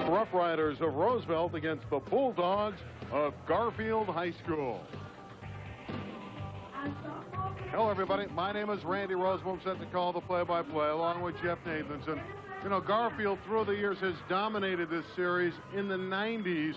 Rough Riders of Roosevelt against the Bulldogs of Garfield High School. Hello, everybody. My name is Randy Roosevelt. I'm set to call the play-by-play along with Jeff Nathanson. You know, Garfield through the years has dominated this series in the 90s,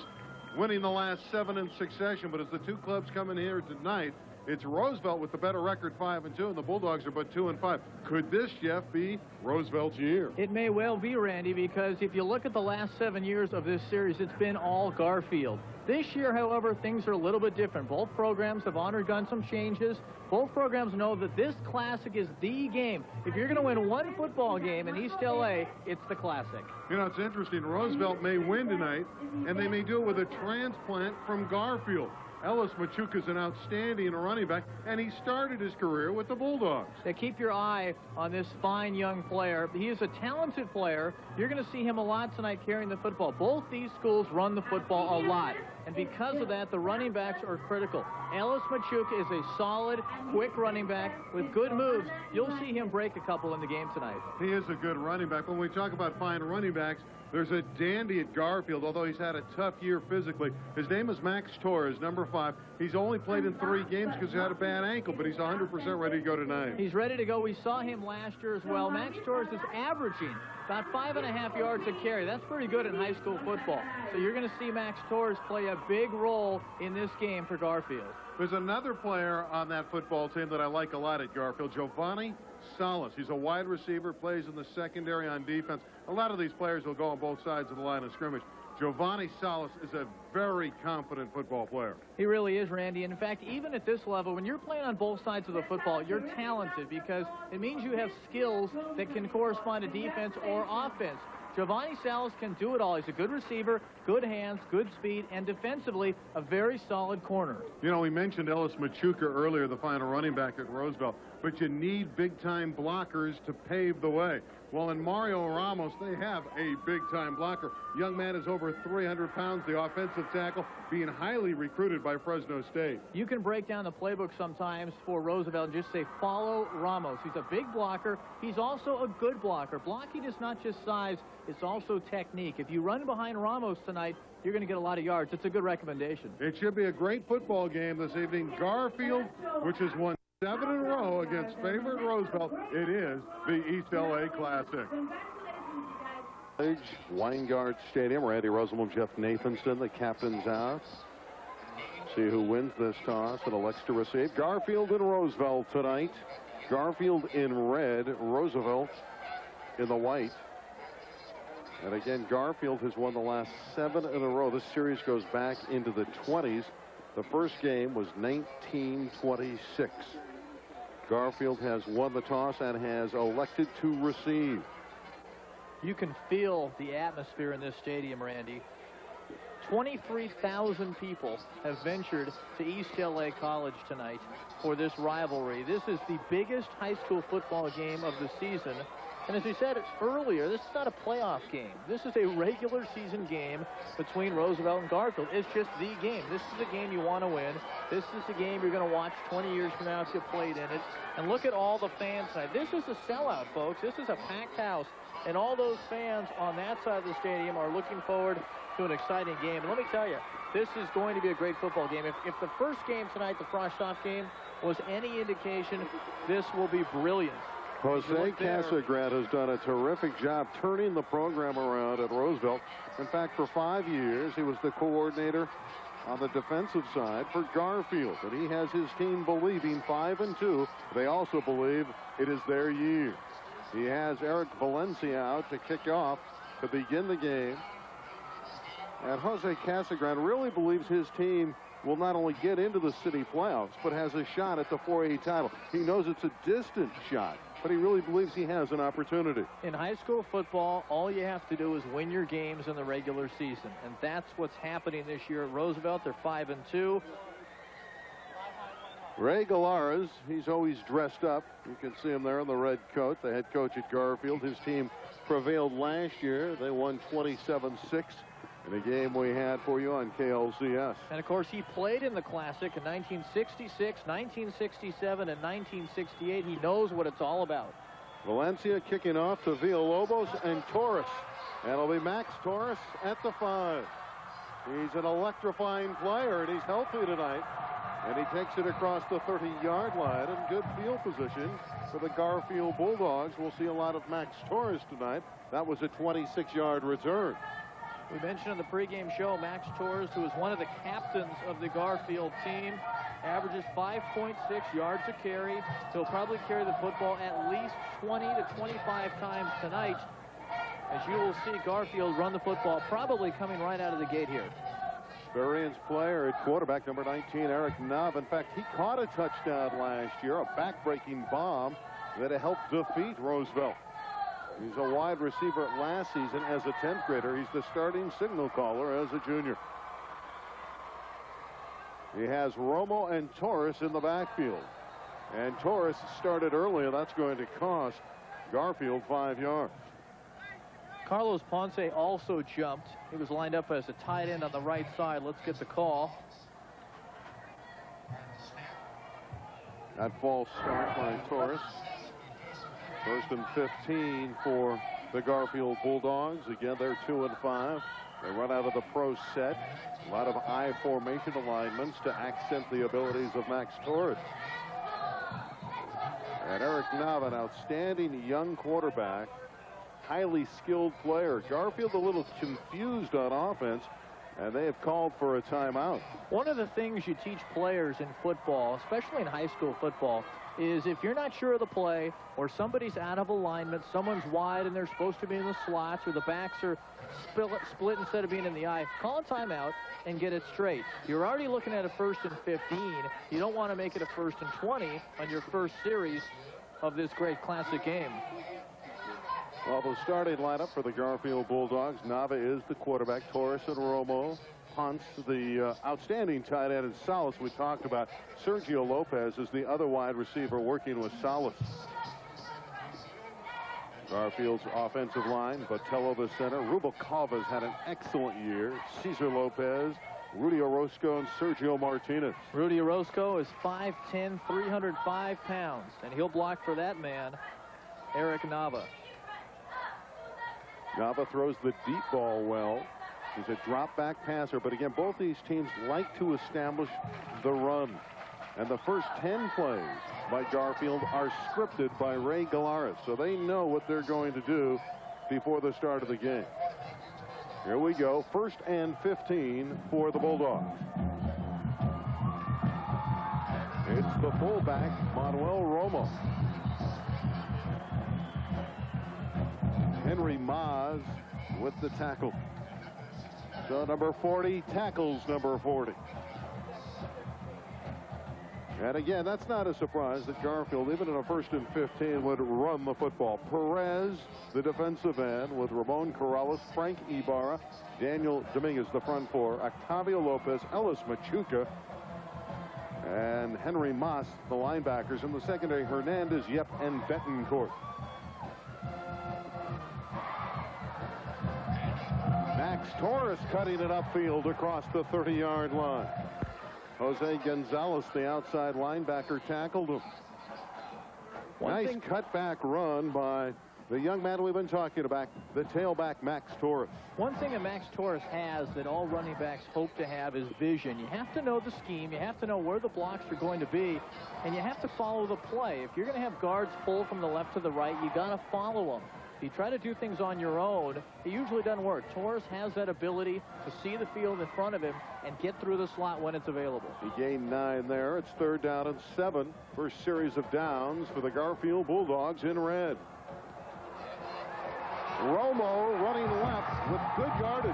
winning the last 7 in succession. But as the two clubs come in here tonight, it's Roosevelt with the better record, 5-2, and the Bulldogs are but 2-5. Could this, Jeff, be Roosevelt's year? It may well be, Randy, because if you look at the last 7 years of this series, it's been all Garfield. This year, however, things are a little bit different. Both programs have undergone some changes. Both programs know that this Classic is the game. If you're going to win one football game in East LA, it's the Classic. You know, it's interesting. Roosevelt may win tonight, and they may do it with a transplant from Garfield. Ellis Machuca is an outstanding running back, and he started his career with the Bulldogs. Now, keep your eye on this fine young player. He is a talented player. You're going to see him a lot tonight carrying the football. Both these schools run the football a lot, and because of that, the running backs are critical. Ellis Machuca is a solid, quick running back with good moves. You'll see him break a couple in the game tonight. He is a good running back. When we talk about fine running backs, there's a dandy at Garfield, although he's had a tough year physically. His name is Max Torres, number 5. He's only played in 3 games because he had a bad ankle, but he's 100% ready to go tonight. He's ready to go. We saw him last year as well. Max Torres is averaging about 5.5 yards a carry. That's pretty good in high school football. So you're going to see Max Torres play a big role in this game for Garfield. There's another player on that football team that I like a lot at Garfield, Giovanni Salas. He's a wide receiver, plays in the secondary on defense. A lot of these players will go on both sides of the line of scrimmage. Giovanni Salas is a very confident football player. He really is, Randy. In fact, even at this level, when you're playing on both sides of the football, you're talented because it means you have skills that can correspond to defense or offense. Giovanni Salas can do it all. He's a good receiver, good hands, good speed, and defensively, a very solid corner. You know, we mentioned Ellis Machuca earlier, the final running back at Roosevelt, but you need big-time blockers to pave the way. Well, in Mario Ramos, they have a big-time blocker. Young man is over 300 pounds, the offensive tackle, being highly recruited by Fresno State. You can break down the playbook sometimes for Roosevelt and just say, follow Ramos. He's a big blocker. He's also a good blocker. Blocking is not just size, it's also technique. If you run behind Ramos tonight, you're going to get a lot of yards. It's a good recommendation. It should be a great football game this evening. Garfield, which has won 7 in a row against favorite Roosevelt. It is the East LA Classic. Weingart Stadium. Randy Roosevelt, Jeff Nathanson, the captain's out. See who wins this toss and elects to receive. Garfield and Roosevelt tonight. Garfield in red, Roosevelt in the white. And again, Garfield has won the last 7 in a row. This series goes back into the 20s. The first game was 1926. Garfield has won the toss and has elected to receive. You can feel the atmosphere in this stadium, Randy. 23,000 people have ventured to East LA College tonight for this rivalry. This is the biggest high school football game of the season. And as we said earlier, this is not a playoff game. This is a regular season game between Roosevelt and Garfield. It's just the game. This is the game you want to win. This is the game you're going to watch 20 years from now if you played in it. And look at all the fans tonight. This is a sellout, folks. This is a packed house. And all those fans on that side of the stadium are looking forward to an exciting game. And let me tell you, this is going to be a great football game. If the first game tonight, the Frost-Off game, was any indication, this will be brilliant. Jose Casagrande has done a terrific job turning the program around at Roosevelt. In fact, for 5 years, he was the coordinator on the defensive side for Garfield. And he has his team believing 5-2. They also believe it is their year. He has Eric Valencia out to kick off to begin the game. And Jose Casagrande really believes his team will not only get into the city playoffs, but has a shot at the 4A title. He knows it's a distant shot, but he really believes he has an opportunity. In high school football, all you have to do is win your games in the regular season, and that's what's happening this year at Roosevelt. They're 5-2. Ray Galares, he's always dressed up. You can see him there in the red coat, the head coach at Garfield. His team prevailed last year. They won 27-6. In a game we had for you on KLCS. And of course, he played in the Classic in 1966, 1967, and 1968. He knows what it's all about. Valencia kicking off to Villalobos and Torres. And it'll be Max Torres at the 5. He's an electrifying player, and he's healthy tonight. And he takes it across the 30-yard line in good field position for the Garfield Bulldogs. We'll see a lot of Max Torres tonight. That was a 26-yard return. We mentioned on the pregame show, Max Torres, who is one of the captains of the Garfield team, averages 5.6 yards a carry. He'll probably carry the football at least 20 to 25 times tonight. As you will see, Garfield run the football, probably coming right out of the gate here. Experienced player at quarterback, number 19, Eric Nava. In fact, he caught a touchdown last year, a back-breaking bomb that helped defeat Roosevelt. He's a wide receiver last season as a 10th grader. He's the starting signal caller as a junior. He has Romo and Torres in the backfield. And Torres started early, and that's going to cost Garfield 5 yards. Carlos Ponce also jumped. He was lined up as a tight end on the right side. Let's get the call. That false start by Torres. 1st and 15 for the Garfield Bulldogs. Again, they're 2 and 5. They run out of the pro set. A lot of I formation alignments to accent the abilities of Max Torres. And Eric Nava, an outstanding young quarterback, highly skilled player. Garfield a little confused on offense, and they have called for a timeout. One of the things you teach players in football, especially in high school football, is if you're not sure of the play, or somebody's out of alignment, someone's wide and they're supposed to be in the slots, or the backs are split instead of being in the eye, call a timeout and get it straight. You're already looking at a 1st and 15. You don't want to make it a 1st and 20 on your first series of this great classic game. Well, the starting lineup for the Garfield Bulldogs, Nava is the quarterback, Torres and Romo, Ponce, the outstanding tight end, and Salas we talked about. Sergio Lopez is the other wide receiver working with Salas. Garfield's offensive line, Botello the center. Rubalcava's had an excellent year. Cesar Lopez, Rudy Orozco, and Sergio Martinez. Rudy Orozco is 5'10", 305 pounds, and he'll block for that man, Eric Nava. Nava throws the deep ball well. He's a drop-back passer, but again, both these teams like to establish the run. And the first 10 plays by Garfield are scripted by Ray Galaris, so they know what they're going to do before the start of the game. Here we go, 1st and 15 for the Bulldogs. It's the fullback, Manuel Romo. Henry Maz with the tackle. So number 40 tackles number 40. And again, that's not a surprise that Garfield, even in a 1st and 15, would run the football. Perez, the defensive end, with Ramon Corrales, Frank Ibarra, Daniel Dominguez, the front four, Octavio Lopez, Ellis Machuca, and Henry Mas, the linebackers. In the secondary, Hernandez, Yep, and Betancourt. Max Torres cutting it upfield across the 30-yard line. Jose Gonzalez, the outside linebacker, tackled him. Nice cutback run by the young man we've been talking about, the tailback Max Torres. One thing that Max Torres has that all running backs hope to have is vision. You have to know the scheme, you have to know where the blocks are going to be, and you have to follow the play. If you're going to have guards pull from the left to the right, you got to follow them. If you try to do things on your own, it usually doesn't work. Torres has that ability to see the field in front of him and get through the slot when it's available. He gained 9 there. It's 3rd down and 7. First series of downs for the Garfield Bulldogs in red. Romo running left with good yardage.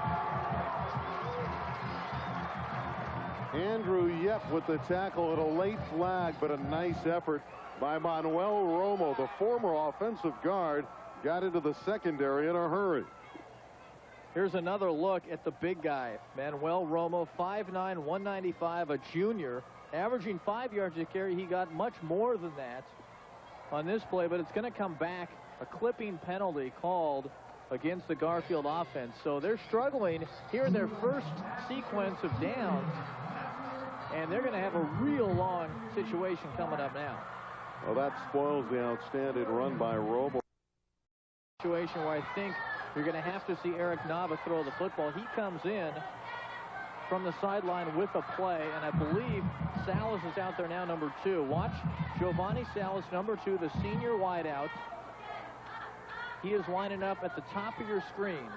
Andrew Yep with the tackle at a late flag, but a nice effort by Manuel Romo, the former offensive guard. Got into the secondary in a hurry. Here's another look at the big guy, Manuel Romo, 5'9", 195, a junior, averaging 5 yards a carry. He got much more than that on this play, but it's going to come back. A clipping penalty called against the Garfield offense. So they're struggling here in their first sequence of downs, and they're going to have a real long situation coming up now. Well, that spoils the outstanding run by Romo. Situation where I think You're going to have to see Eric Nava throw the football. He comes in from the sideline with a play, and I believe Salas is out there now, number 2. Watch Giovanni Salas, number 2, the senior wideout. He is lining up at the top of your screen.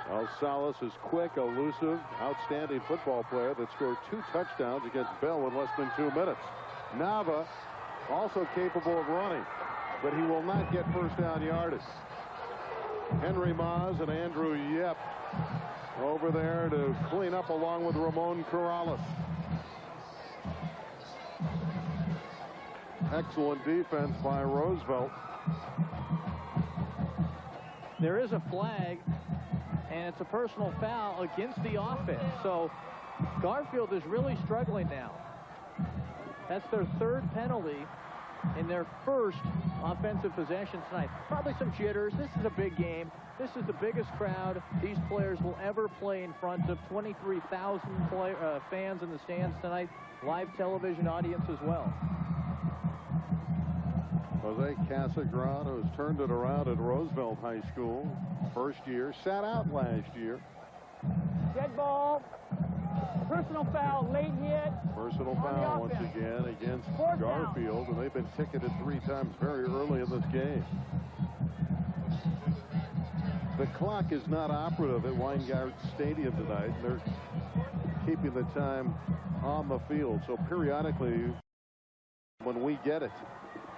Well, Salas is quick, elusive, outstanding football player that scored 2 touchdowns against Bell in less than 2 minutes. Nava, also capable of running, but he will not get first down yardage. Henry Maz and Andrew Yep over there to clean up along with Ramon Corrales. Excellent defense by Roosevelt. There is a flag, and it's a personal foul against the offense. So Garfield is really struggling now. That's their 3rd penalty in their first offensive possession tonight. Probably some jitters. This is a big game. This is the biggest crowd these players will ever play in front of. 23,000 fans in the stands tonight. Live television audience as well. Jose Casagrande has turned it around at Roosevelt High School. First year, sat out last year. Dead ball. Personal foul, late hit. Personal foul once again against Garfield, and they've been ticketed 3 times very early in this game. The clock is not operative at Weingart Stadium tonight. They're keeping the time on the field, so periodically when we get it,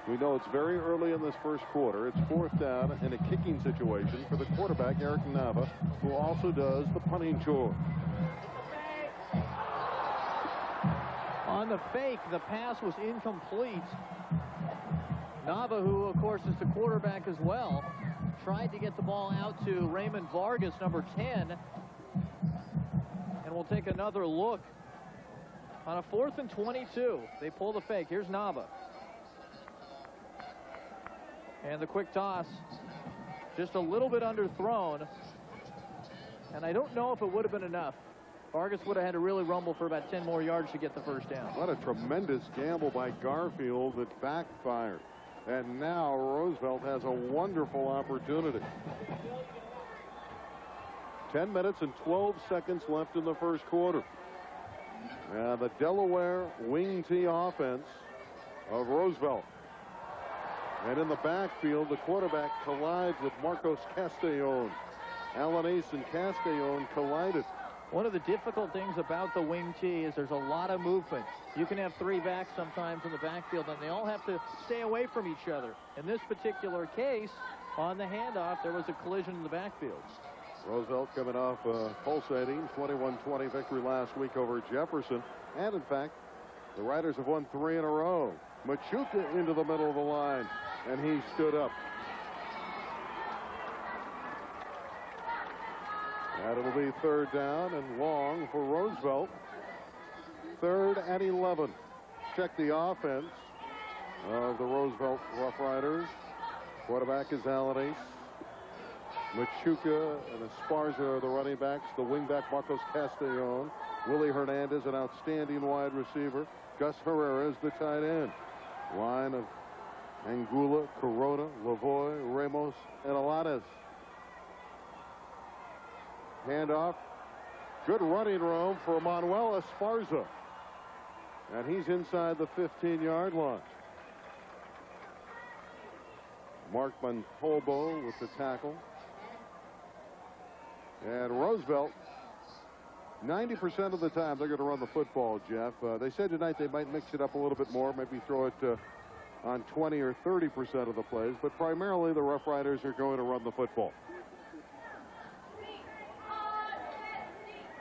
we know it's very early in this first quarter. It's 4th down in a kicking situation for the quarterback, Eric Nava, who also does the punting chore. On the fake, the pass was incomplete. Nava, who of course is the quarterback as well, tried to get the ball out to Raymond Vargas, number 10. And we'll take another look. On a 4th and 22, they pull the fake. Here's Nava. And the quick toss, just a little bit underthrown. And I don't know if it would have been enough. Vargas would have had to really rumble for about 10 more yards to get the first down. What a tremendous gamble by Garfield that backfired. And now Roosevelt has a wonderful opportunity. 10 minutes and 12 seconds left in the first quarter. And the Delaware wing T offense of Roosevelt. And in the backfield, the quarterback collides with Marcos Castellon. Alanis and Castellon collided. One of the difficult things about the wing T is there's a lot of movement. You can have 3 backs sometimes in the backfield, and they all have to stay away from each other. In this particular case, on the handoff, there was a collision in the backfield. Roosevelt coming off a pulsating 21-20 victory last week over Jefferson. And, in fact, the Riders have won 3 in a row. Machuca into the middle of the line, and he stood up. And it'll be 3rd down and long for Roosevelt. 3rd and 11. Check the offense of the Roosevelt Rough Riders. Quarterback is Alanis. Machuca and Esparza are the running backs. The wingback Marcos Castellon. Willie Hernandez, an outstanding wide receiver. Gus Herrera is the tight end. Line of Angula, Corona, Lavoy, Ramos, and Alanis. Handoff. Good running room for Manuel Esparza. And he's inside the 15-yard line. Mark Montolbo with the tackle. And Roosevelt, 90% of the time they're going to run the football, Jeff. They said tonight they might mix it up a little bit more, maybe throw it on 20 or 30% of the plays, but primarily the Rough Riders are going to run the football.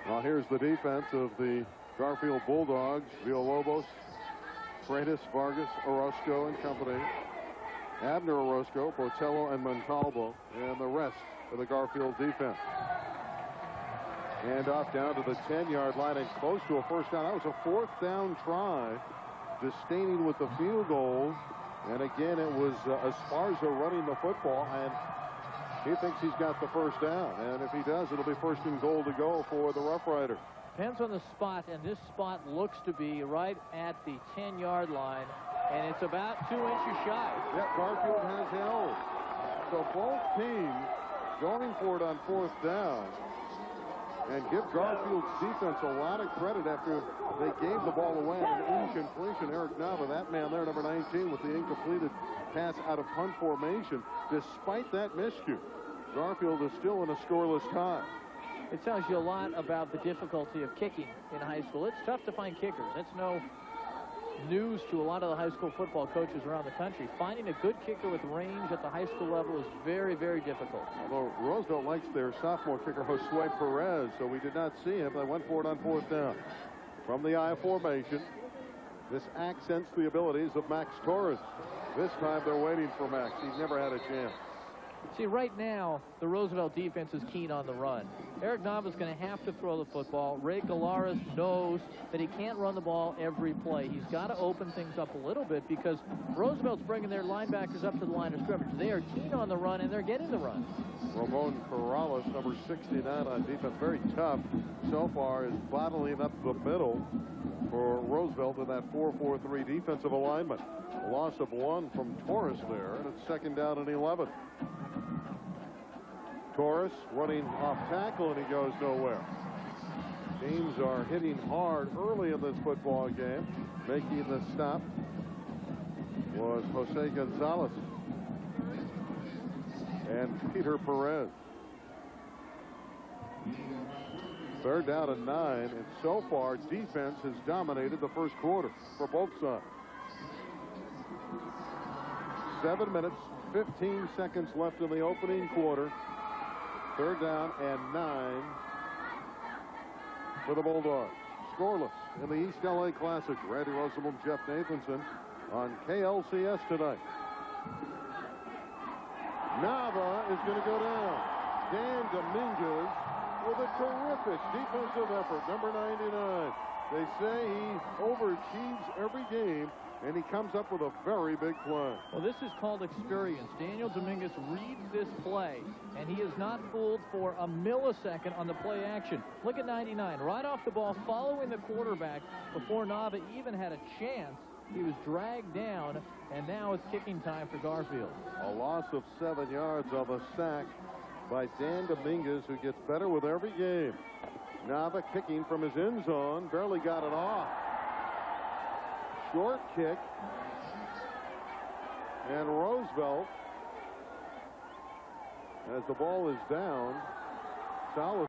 Well, here's the defense of the Garfield Bulldogs. Villalobos, Freitas, Vargas, Orozco and company. Abner Orozco, Botello, and Montalvo, and the rest of the Garfield defense. And off down to the 10-yard line and close to a first down. That was a 4th down try. Destaining with the field goal. And again, it was Esparza running the football, and he thinks he's got the first down. And if he does, it'll be 1st and goal to go for the Rough Rider. Depends on the spot, and this spot looks to be right at the 10-yard line, and it's about 2 inches shy. Yeah, Garfield has held. So both teams going for it on 4th down. And give Garfield's defense a lot of credit after they gave the ball away. An incompletion. Eric Nava, that man there, number 19, with the incompleted pass out of punt formation. Despite that miscue, Garfield is still in a scoreless tie. It tells you a lot about the difficulty of kicking in high school. It's tough to find kickers. That's no news to a lot of the high school football coaches around the country. Finding a good kicker with range at the high school level is very, very difficult. Although Roosevelt likes their sophomore kicker, Josue Perez, so we did not see him. They went for it on 4th down. From the I formation, this accents the abilities of Max Torres. This time they're waiting for Max. He's never had a chance. See, right now, the Roosevelt defense is keen on the run. Eric Nava's going to have to throw the football. Ray Galaris knows that he can't run the ball every play. He's got to open things up a little bit because Roosevelt's bringing their linebackers up to the line of scrimmage. They are keen on the run, and they're getting the run. Ramon Corrales, number 69 on defense, very tough so far, is bottling up the middle for Roosevelt in that 4-4-3 defensive alignment. A loss of 1 from Torres there, and it's 2nd down and 11. Torres running off tackle, and he goes nowhere. Teams are hitting hard early in this football game. Making the stop was Jose Gonzalez and Peter Perez. 3rd down and 9, and so far defense has dominated the first quarter for both sides. 7 minutes, 15 seconds left in the opening quarter. 3rd down and 9 for the Bulldogs. Scoreless in the East LA Classic. Randy Roosevelt, Jeff Nathanson on KLCS tonight. Nava is going to go down. Dan Dominguez with a terrific defensive effort. Number 99. They say he overachieves every game, and he comes up with a very big play. Well, this is called experience. Daniel Dominguez reads this play, and he is not fooled for a millisecond on the play action. Look at 99. Right off the ball, following the quarterback before Nava even had a chance. He was dragged down, and now it's kicking time for Garfield. A loss of 7 yards on the sack by Dan Dominguez, who gets better with every game. Nava kicking from his end zone, barely got it off. Short kick, and Roosevelt, as the ball is down, Salas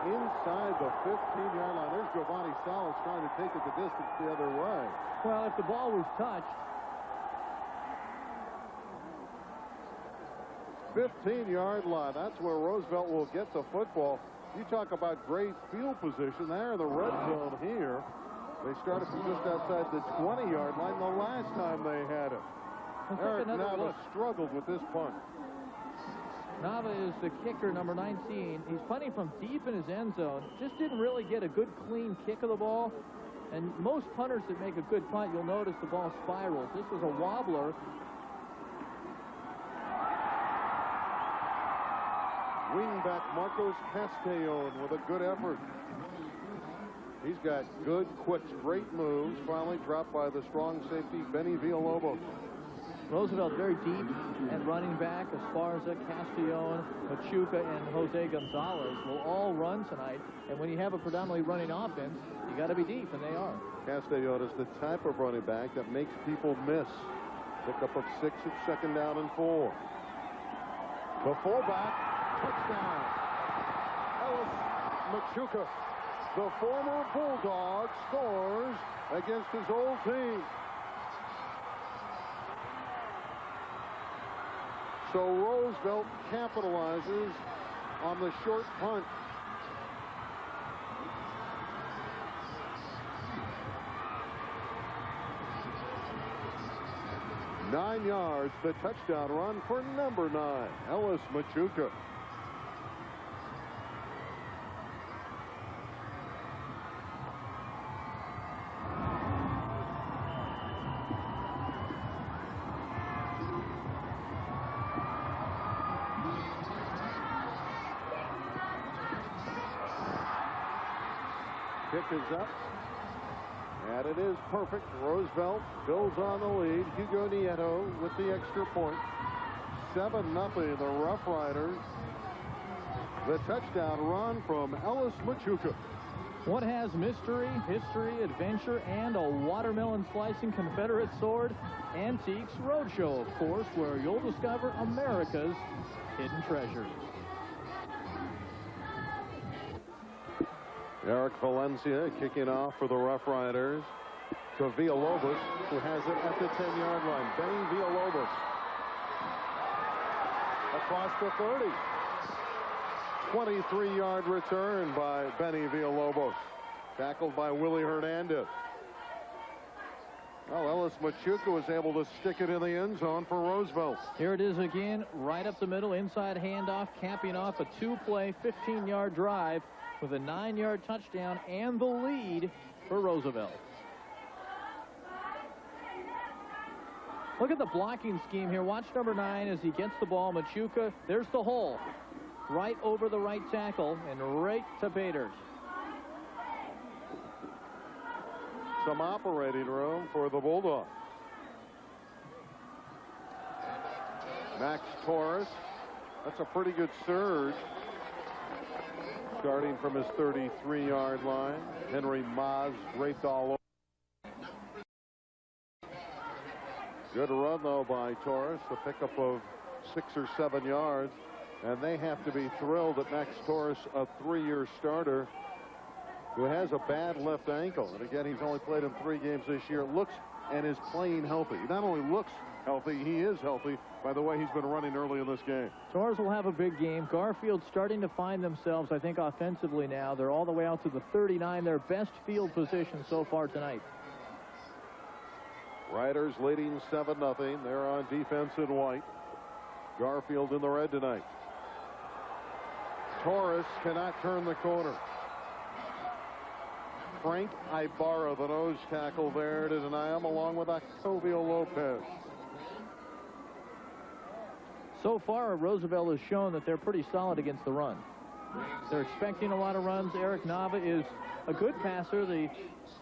inside the 15-yard line. There's Giovanni Salas trying to take it the distance the other way. Well, if the ball was touched, 15-yard line. That's where Roosevelt will get the football. You talk about great field position. They're in the red zone here. They started from just outside the 20-yard line the last time they had it. Eric Nava struggled with this punt. Nava is the kicker, number 19. He's punting from deep in his end zone. Just didn't really get a good, clean kick of the ball. And most punters that make a good punt, you'll notice the ball spirals. This was a wobbler. Wingback Marcos Castellon with a good effort. He's got good, quick, great moves. Finally dropped by the strong safety, Benny Villalobos. Roosevelt very deep and running back. Esparza, Castellon, Machuca, and Jose Gonzalez will all run tonight. And when you have a predominantly running offense, you got to be deep, and they are. Castellon is the type of running back that makes people miss. Pickup of 6 at 2nd down and 4. The fullback. Touchdown. Ellis Machuca, the former Bulldog, scores against his old team. So Roosevelt capitalizes on the short punt. Nine yards, the touchdown run for number 9, Ellis Machuca. Kick is up, and it is perfect. Roosevelt builds on the lead. Hugo Nieto with the extra point. 7-0, the Rough Riders. The touchdown run from Ellis Machuca. What has mystery, history, adventure, and a watermelon slicing Confederate sword? Antiques Roadshow, of course, where you'll discover America's hidden treasures. Eric Valencia kicking off for the Rough Riders to Villalobos, who has it at the 10-yard line. Benny Villalobos across the 30. 23-yard return by Benny Villalobos. Tackled by Willie Hernandez. Well, Ellis Machuca was able to stick it in the end zone for Roosevelt. Here it is again, right up the middle, inside handoff, capping off a 2-play, 15-yard drive with a 9-yard touchdown and the lead for Roosevelt. Look at the blocking scheme here. Watch number 9 as he gets the ball. Machuca, there's the hole. Right over the right tackle and right to Bader. Some operating room for the Bulldogs. Max Torres. That's a pretty good surge. Starting from his 33-yard line. Henry Maz raped all over. Good run, though, by Torres. A pickup of 6 or 7 yards. And they have to be thrilled that Max Torres, a 3-year starter, who has a bad left ankle. And again, he's only played in 3 games this year. Looks and is playing healthy. He not only looks healthy, he is healthy by the way he's been running early in this game. Torres will have a big game. Garfield starting to find themselves, I think, offensively now. They're all the way out to the 39, their best field position so far tonight. Riders leading 7-0. They're on defense in white. Garfield in the red tonight. Torres cannot turn the corner. Frank Ibarra, the nose tackle there to deny him, along with Octavio Lopez. So far, Roosevelt has shown that they're pretty solid against the run. They're expecting a lot of runs. Eric Nava is a good passer. The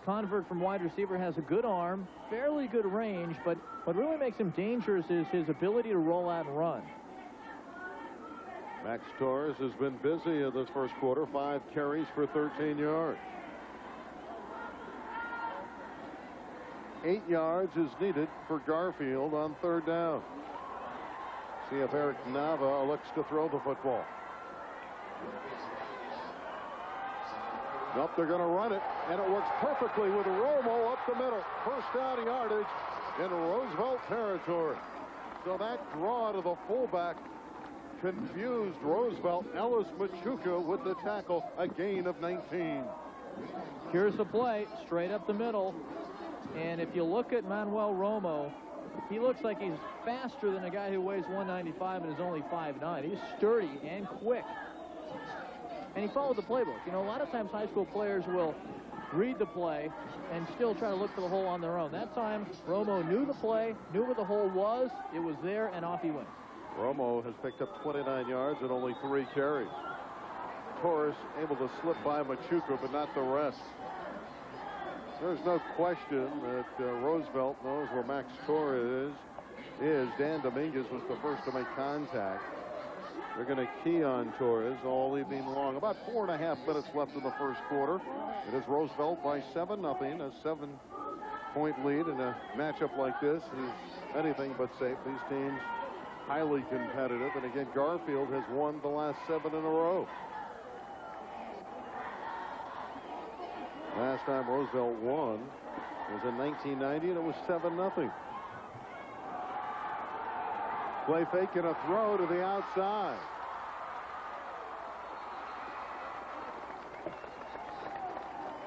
convert from wide receiver has a good arm, fairly good range, but what really makes him dangerous is his ability to roll out and run. Max Torres has been busy in this first quarter. 5 carries for 13 yards. 8 yards is needed for Garfield on 3rd down. See if Eric Nava looks to throw the football. Nope, they're going to run it, and it works perfectly with Romo up the middle. First down yardage in Roosevelt territory. So that draw to the fullback confused Roosevelt. Ellis Machuca with the tackle, a gain of 19. Here's the play, straight up the middle. And if you look at Manuel Romo, he looks like he's faster than a guy who weighs 195 and is only 5'9". He's sturdy and quick. And he followed the playbook. You know, a lot of times high school players will read the play and still try to look for the hole on their own. That time, Romo knew the play, knew where the hole was, it was there, and off he went. Romo has picked up 29 yards and only 3 carries. Torres able to slip by Machuca, but not the rest. There's no question that Roosevelt knows where Max Torres is. Dan Dominguez was the first to make contact. They're going to key on Torres all evening long. About 4.5 minutes left in the first quarter. It is Roosevelt by 7-0. A 7-point lead in a matchup like this is anything but safe. These teams highly competitive. And again, Garfield has won the last 7 in a row. Last time Roosevelt won was in 1990, and it was 7-0. Play fake and a throw to the outside.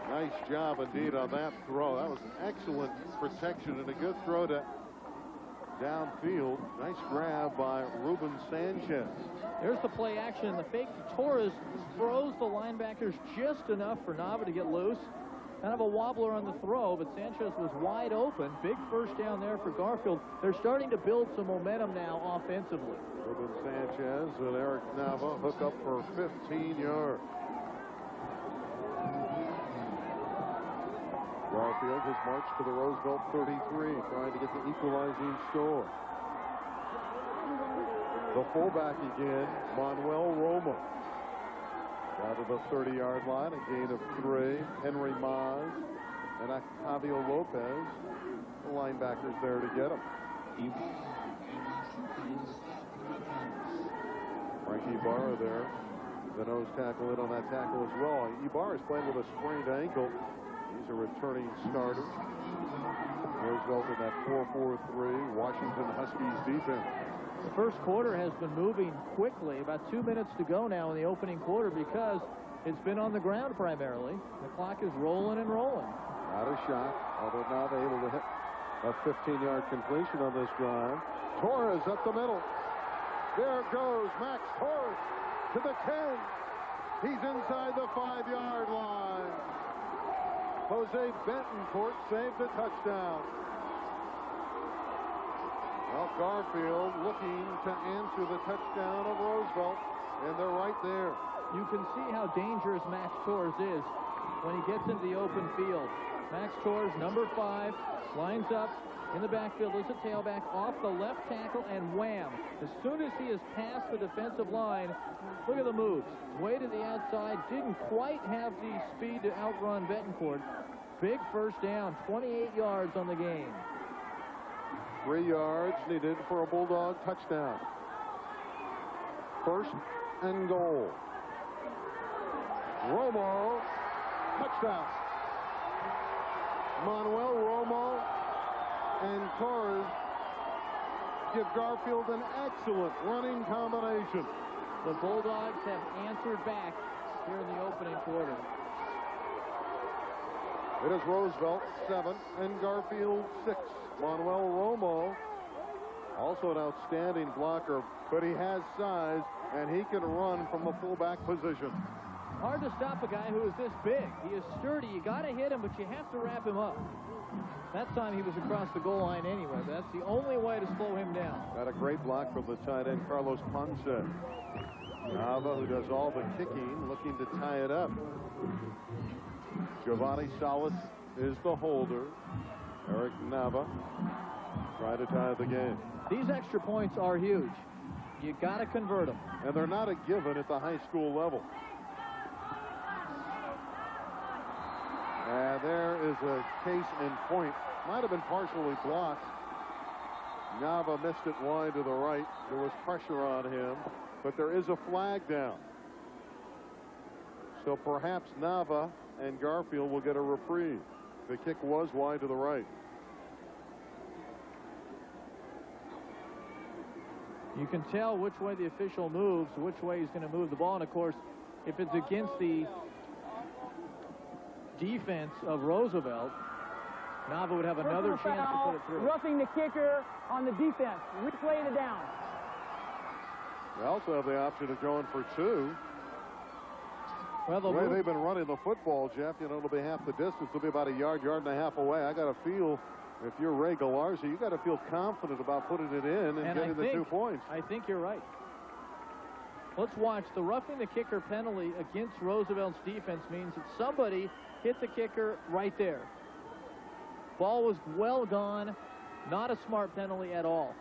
Nice job indeed on that throw. That was excellent protection and a good throw to downfield. Nice grab by Ruben Sanchez. There's the play action. The fake Torres throws the linebackers just enough for Nava to get loose. Kind of a wobbler on the throw, but Sanchez was wide open. Big first down there for Garfield. They're starting to build some momentum now offensively. Ruben Sanchez and Eric Nava hook up for 15 yards. Garfield has marched to the Roosevelt 33, trying to get the equalizing score. The fullback again, Manuel Romo. Down to the 30-yard line, a gain of 3. Henry Maz and Octavio Lopez, the linebackers there to get him. Frankie Ibarra there, the nose tackle in on that tackle as well. Ibarra is playing with a sprained ankle. He's a returning starter. Roosevelt in that 4-4-3 Washington Huskies defense. The first quarter has been moving quickly. About 2 minutes to go now in the opening quarter because it's been on the ground primarily. The clock is rolling and rolling. Not a shot, although now they're able to hit a 15-yard completion on this drive. Torres up the middle. There goes Max Torres to the 10. He's inside the 5-yard line. Jose Betancourt saved the touchdown. Well, Garfield looking to answer the touchdown of Roosevelt, and they're right there. You can see how dangerous Max Torres is when he gets into the open field. Max Torres, number 5, lines up in the backfield as a tailback off the left tackle, and wham. As soon as he has passed the defensive line, look at the moves. Way to the outside, didn't quite have the speed to outrun Betancourt. Big first down, 28 yards on the game. 3 yards needed for a Bulldog touchdown. First and goal. Romo, touchdown. Manuel Romo and Torres give Garfield an excellent running combination. The Bulldogs have answered back here in the opening quarter. It is Roosevelt 7 and Garfield 6. Manuel Romo, also an outstanding blocker, but he has size and he can run from the fullback position. Hard to stop a guy who is this big. He is sturdy. You got to hit him, but you have to wrap him up. That time he was across the goal line anyway. That's the only way to slow him down. Got a great block from the tight end, Carlos Ponce. Nava, who does all the kicking, looking to tie it up. Giovanni Salas is the holder. Eric Nava trying to tie the game. These extra points are huge. You got to convert them. And they're not a given at the high school level. And there is a case in point. Might have been partially blocked. Nava missed it wide to the right. There was pressure on him, but there is a flag down. So perhaps Nava and Garfield will get a reprieve. The kick was wide to the right. You can tell which way the official moves, which way he's going to move the ball. And, of course, if it's against the defense of Roosevelt, Nava would have another chance to put it through. Roughing the kicker on the defense. Replay the down. They also have the option of going for 2. Well, the way they've been running the football, Jeff, you know, it'll be half the distance. It'll be about a yard, yard and a half away. I got to feel, if you're Ray Galarza, you got to feel confident about putting it in and getting the 2 points. I think you're right. Let's watch. The roughing the kicker penalty against Roosevelt's defense means that somebody hit the kicker right there. Ball was well gone. Not a smart penalty at all,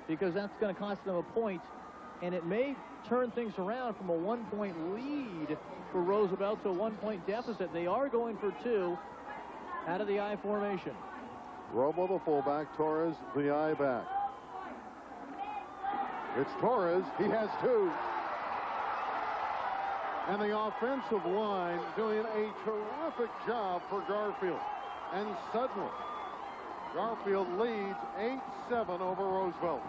because that's going to cost them a point, and it may turn things around from a 1-point lead for Roosevelt to a 1-point deficit. They are going for 2 out of the I formation. Romo the fullback, Torres the I back. It's Torres. He has 2. And the offensive line doing a terrific job for Garfield. And suddenly, Garfield leads 8-7 over Roosevelt.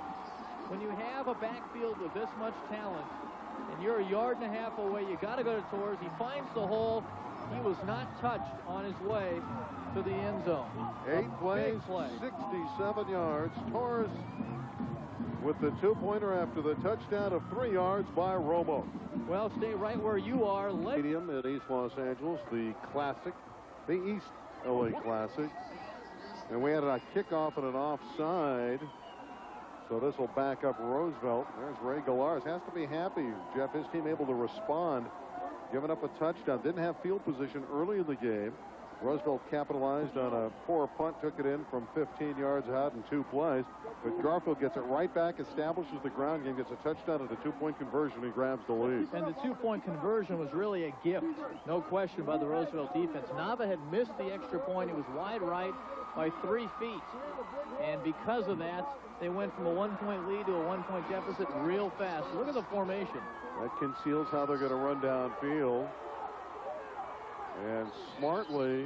When you have a backfield with this much talent and you're a yard and a half away, you got to go to Torres. He finds the hole. He was not touched on his way to the end zone. 8 plays, 67 yards. Torres with the 2-pointer after the touchdown of 3 yards by Romo. Well, stay right where you are. Stadium in East Los Angeles, the Classic, the East LA Classic. And we had a kickoff and an offside. So this will back up Roosevelt. There's Ray Galarza. Has to be happy, Jeff, his team able to respond. Giving up a touchdown. Didn't have field position early in the game. Roosevelt capitalized on a poor punt, took it in from 15 yards out in 2 plays. But Garfield gets it right back, establishes the ground game, gets a touchdown and a 2-point conversion. He grabs the lead. And the 2-point conversion was really a gift, no question, by the Roosevelt defense. Nava had missed the extra point. It was wide right by 3 feet. And because of that, they went from a 1-point lead to a 1-point deficit real fast. Look at the formation. That conceals how they're going to run downfield. And smartly,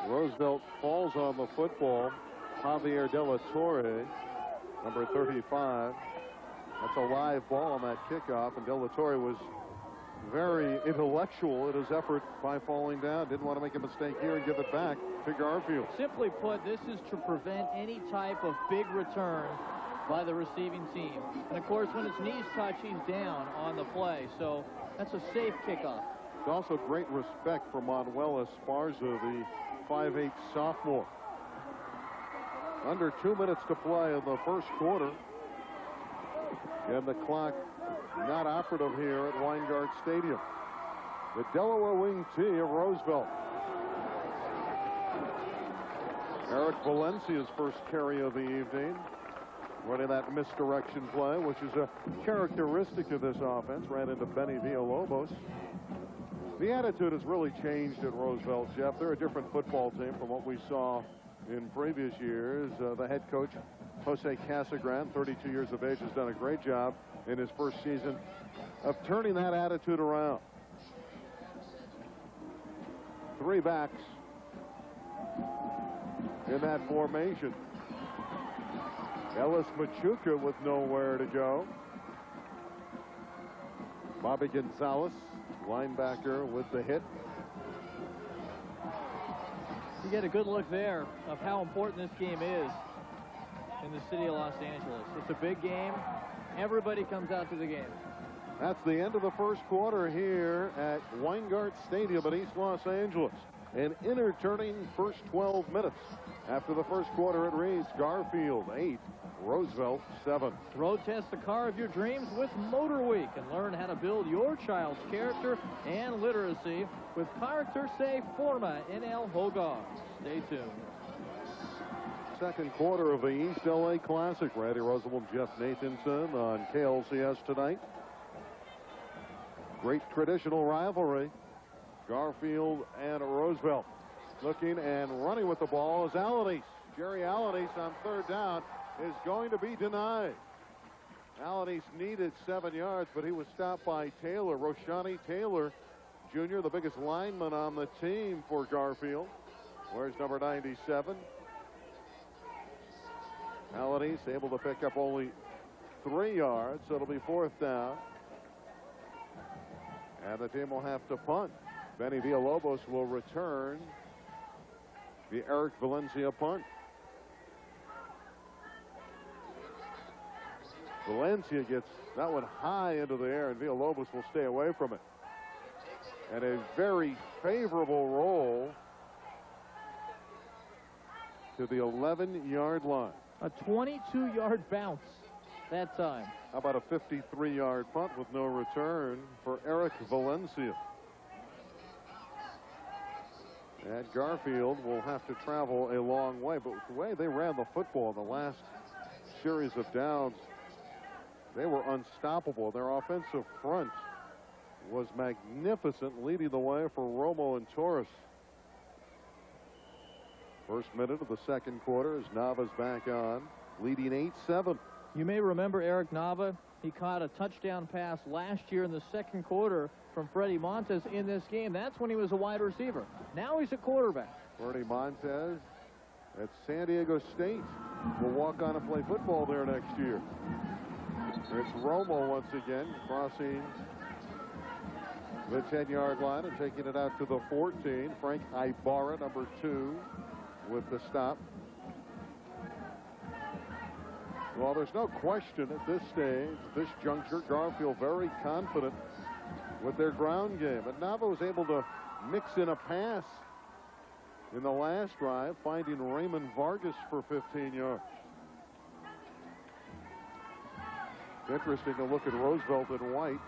Roosevelt falls on the football. Javier De La Torre, number 35. That's a live ball on that kickoff, and De La Torre was very intellectual in his effort by falling down. Didn't want to make a mistake here and give it back to Garfield. Simply put, this is to prevent any type of big return by the receiving team. And of course, when his knees touch, he's down on the play. So that's a safe kickoff. It's also great respect for Manuel Esparza, the 5'8" sophomore. Under 2 minutes to play in the first quarter. And the clock not operative here at Weingart Stadium. The Delaware wing tee of Roosevelt. Eric Valencia's first carry of the evening. Running that misdirection play, which is a characteristic of this offense. Ran into Benny Villalobos. The attitude has really changed at Roosevelt, Jeff. They're a different football team from what we saw in previous years. The head coach, Jose Casagran, 32 years of age, has done a great job in his first season of turning that attitude around. 3 backs in that formation. Ellis Machuca with nowhere to go. Bobby Gonzalez, linebacker, with the hit. You get a good look there of how important this game is in the city of Los Angeles. It's a big game. Everybody comes out to the game. That's the end of the first quarter here at Weingart Stadium in East Los Angeles. An entertaining first 12 minutes. After the first quarter, it reads Garfield 8, Roosevelt 7. Road test the car of your dreams with Motor Week and learn how to build your child's character and literacy with Character Se Forma in El Hogar. Stay tuned. Second quarter of the East LA Classic. Randy Roosevelt, Jeff Nathanson on KLCS tonight. Great traditional rivalry. Garfield and Roosevelt. Looking and running with the ball is Alanis. Jerry Alanis on third down is going to be denied. Alanis needed 7 yards, but he was stopped by Taylor. Roshani Taylor Jr., the biggest lineman on the team for Garfield. Where's number 97? Alanis able to pick up only 3 yards, so it'll be 4th down. And the team will have to punt. Benny Villalobos will return the Eric Valencia punt. Valencia gets that one high into the air, and Villalobos will stay away from it. And a very favorable roll to the 11-yard line. A 22-yard bounce that time. How about a 53-yard punt with no return for Eric Valencia? And Garfield will have to travel a long way. But the way they ran the football in the last series of downs, they were unstoppable. Their offensive front was magnificent, leading the way for Romo and Torres. First minute of the second quarter as Nava's back on, leading 8-7. You may remember Eric Nava. He caught a touchdown pass last year in the second quarter from Freddie Montez in this game. That's when he was a wide receiver. Now he's a quarterback. Freddie Montez at San Diego State will walk on and play football there next year. It's Romo once again crossing the 10-yard line and taking it out to the 14. Frank Ibarra, number 2, with the stop. Well, there's no question at this stage, this juncture, Garfield very confident with their ground game. But Nava was able to mix in a pass in the last drive, finding Raymond Vargas for 15 yards. It's interesting to look at Roosevelt in white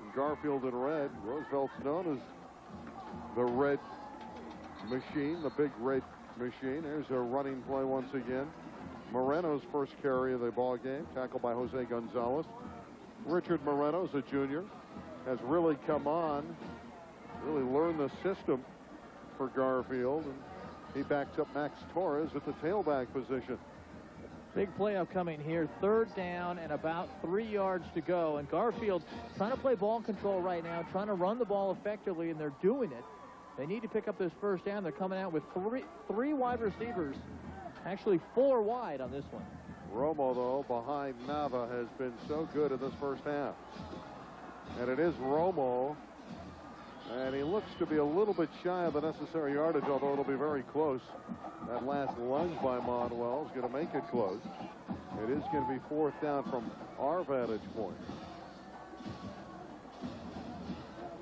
and Garfield in red. Roosevelt's known as the Red machine, the big red machine. There's a running play once again. Moreno's first carry of the ball game, tackled by Jose Gonzalez. Richard Moreno's a junior, has really come on, really learned the system for Garfield, and he backs up Max Torres at the tailback position. Big play upcoming here. 3rd down and about 3 yards to go. And Garfield trying to play ball control right now, trying to run the ball effectively, and they're doing it. They need to pick up this 1st down. They're coming out with three wide receivers, actually 4 wide on this one. Romo, though, behind Nava, has been so good in this first half. And it is Romo, and he looks to be a little bit shy of the necessary yardage, although it'll be very close. That last lunge by Manuel is going to make it close. It is going to be 4th down from our vantage point.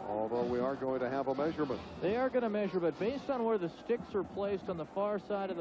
Although we are going to have a measurement. They are going to measure, but based on where the sticks are placed on the far side of the